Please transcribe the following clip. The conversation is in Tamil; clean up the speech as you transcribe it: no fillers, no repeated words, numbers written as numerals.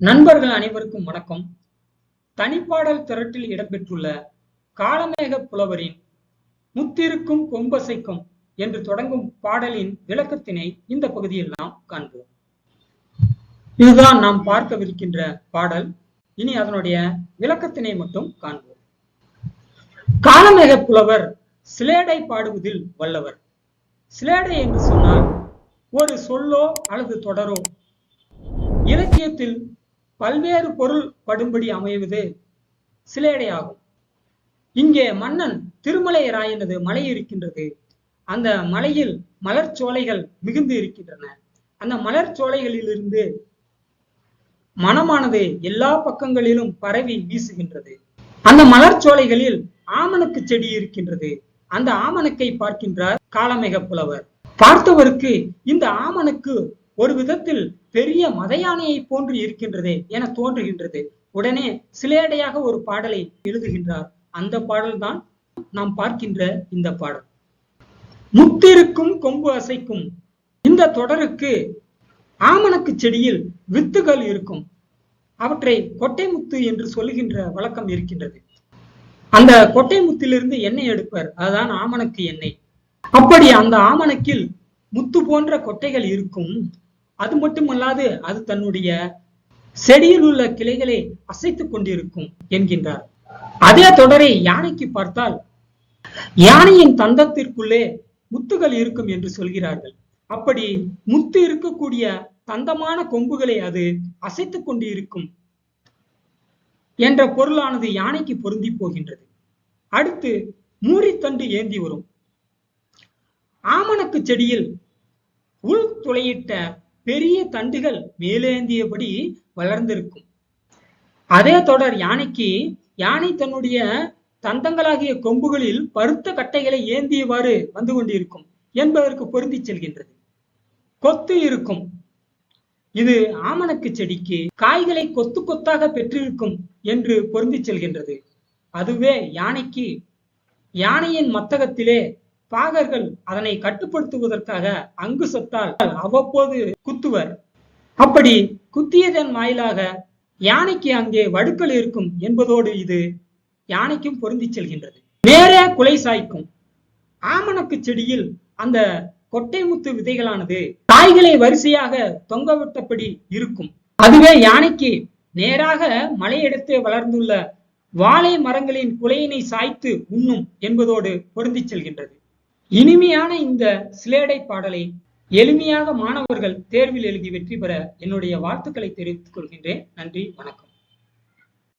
நண்பர்கள் அனைவருக்கும் வணக்கம். தனிப்பாடல் திரட்டில் இடம்பெற்றுள்ள காளமேக புலவரின் முத்திருக்கும் கொம்பசைக்கும் என்று தொடங்கும் பாடலின் விளக்கத்தினை இந்த பகுதியில் நாம் காண்போம். இதுதான் நாம் பார்க்கவிருக்கின்ற பாடல். இனி அதனுடைய விளக்கத்தினை மட்டும் காண்போம். காளமேக புலவர் சிலேடை பாடுவதில் வல்லவர். சிலேடை என்று சொன்னால் ஒரு சொல்லோ அல்லது தொடரோ இலக்கியத்தில் பல்வேறு பொருள் படும்படி அமைவது சிலேடை ஆகும். இங்கே மன்னன் திருமலைராயனது மலை இருக்கின்றது. அந்த மலையில் மலர்ச்சோலைகள் மிகுந்து இருக்கின்றன. அந்த மலர்ச்சோலைகளிலிருந்து மனமானது எல்லா பக்கங்களிலும் பரவி வீசுகின்றது. அந்த மலர்ச்சோலைகளில் ஆமணக்கு செடி இருக்கின்றது. அந்த ஆமணக்கை பார்க்கின்றார் காளமேக புலவர். பார்த்தவருக்கு இந்த ஆமணக்கு ஒரு விதத்தில் பெரிய மத யானையை போன்று இருக்கின்றதே என தோன்றுகின்றது. உடனே சிலேடையாக ஒரு பாடலை எழுதுகின்றார். அந்த பாடல் தான் நாம் பார்க்கின்ற இந்த பாடல். முத்திருக்கும் கொம்பு அசைக்கும். இந்த தொடருக்கு ஆமணக்கு செடியில் வித்துகள் இருக்கும். அவற்றை கொட்டை முத்து என்று சொல்லுகின்ற வழக்கம் இருக்கின்றது. அந்த கொட்டை முத்திலிருந்து எண்ணெய் எடுப்பர். அதுதான் ஆமணக்கு எண்ணெய். அப்படி அந்த ஆமணக்கில் முத்து போன்ற கொட்டைகள் இருக்கும். அது மட்டுமல்லாது அது தன்னுடைய செடியில் உள்ள கிளைகளை அசைத்துக் கொண்டிருக்கும் என்கின்றார். அதே தொடரை யானைக்கு பார்த்தால் யானையின் தந்தத்திற்குள்ளே முத்துகள் இருக்கும் என்று சொல்கிறார்கள். அப்படி முத்து இருக்கக்கூடிய தந்தமான கொம்புகளை அது அசைத்துக் கொண்டு இருக்கும் என்ற பொருளானது யானைக்கு பொருந்தி போகின்றது. அடுத்து மூரித்தண்டு ஏந்தி வரும். ஆமணக்கு செடியில் உள் துளையிட்ட பெரிய தண்டுகள் மேலேந்தியபடி வளர்ந்திருக்கும். அதே தொடர் யானைக்கு யானை தன்னுடைய தந்தங்களாகிய கொம்புகளில் பருத்த கட்டைகளை ஏந்தியவாறு வந்து கொண்டிருக்கும் என்பதற்கு பொருந்தி செல்கின்றது. கொத்து இருக்கும். இது ஆமணக்கு செடிக்கு காய்களை கொத்து கொத்தாக பெற்றிருக்கும் என்று பொருந்தி செல்கின்றது. அதுவே யானைக்கு யானையின் மத்தகத்திலே பாகர்கள் அதனை கட்டுப்படுத்துவதற்காக அங்குசத்தால் அவ்வப்போது குத்துவர். அப்படி குத்தியதன் வாயிலாக யானைக்கு அங்கே வடுக்கள் இருக்கும் என்பதோடு இது யானைக்கும் பொருந்தி செல்கின்றது. நேரே குலை சாய்க்கும். ஆமணக்கு செடியில் அந்த கொட்டை முத்து விதைகளானது காய்களை வரிசையாக தொங்கவிட்டபடி இருக்கும். அதுவே யானைக்கு நேராக மலையிடத்தே வளர்ந்துள்ள வாழை மரங்களின் குலையினை சாய்த்து உண்ணும் என்பதோடு பொருந்தி செல்கின்றது. இனிமையான இந்த சிலேடை பாடலை எளிமையாக மாணவர்கள் தேர்வில் எழுதி வெற்றி பெற என்னுடைய வாழ்த்துக்களை தெரிவித்துக் கொள்கின்றேன். நன்றி, வணக்கம்.